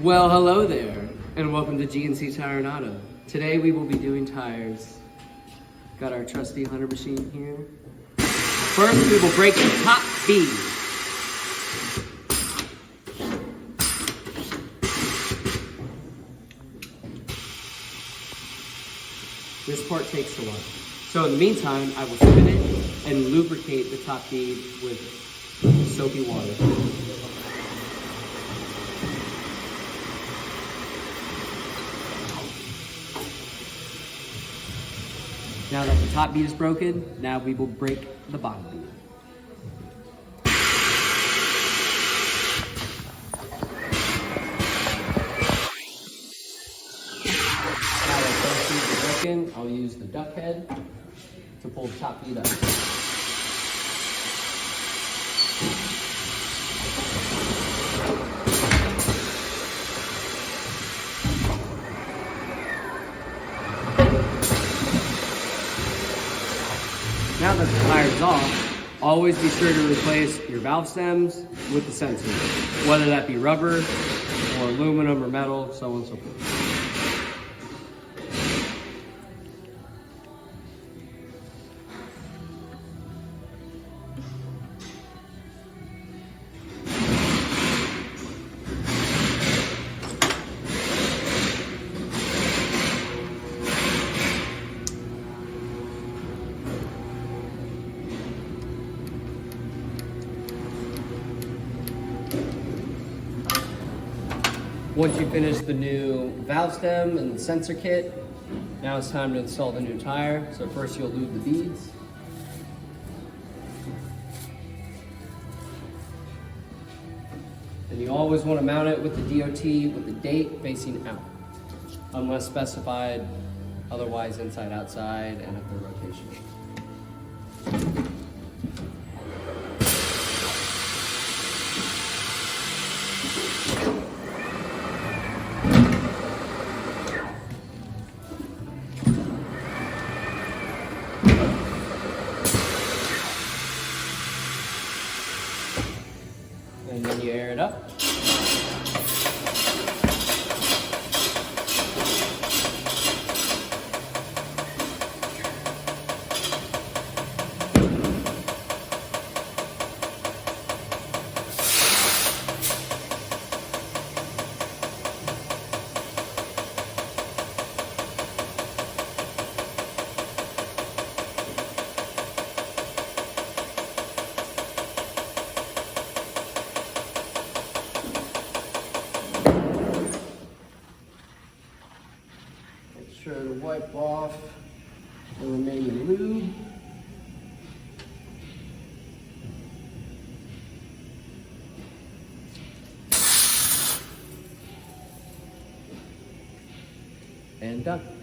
Well, hello there, and welcome to G&C Tire and Auto. Today we will be doing tires. Got our trusty hunter machine here. First, we will break the top bead. This part takes a while. So in the meantime, I will spin it and lubricate the top bead with soapy water. Now that the top bead is broken, now we will break the bottom bead. Now that both beads are broken, I'll use the duck head to pull the top bead up. Now that the tire is off, always be sure to replace your valve stems with the sensor, whether that be rubber or aluminum or metal, so on and so forth. Once you finish the new valve stem and the sensor kit, now it's time to install the new tire. So first you'll lube the beads. And you always want to mount it with the DOT with the date facing out, unless specified otherwise inside, outside, and at the rotation. And then you air it up. Sure to wipe off the remaining lube. And done.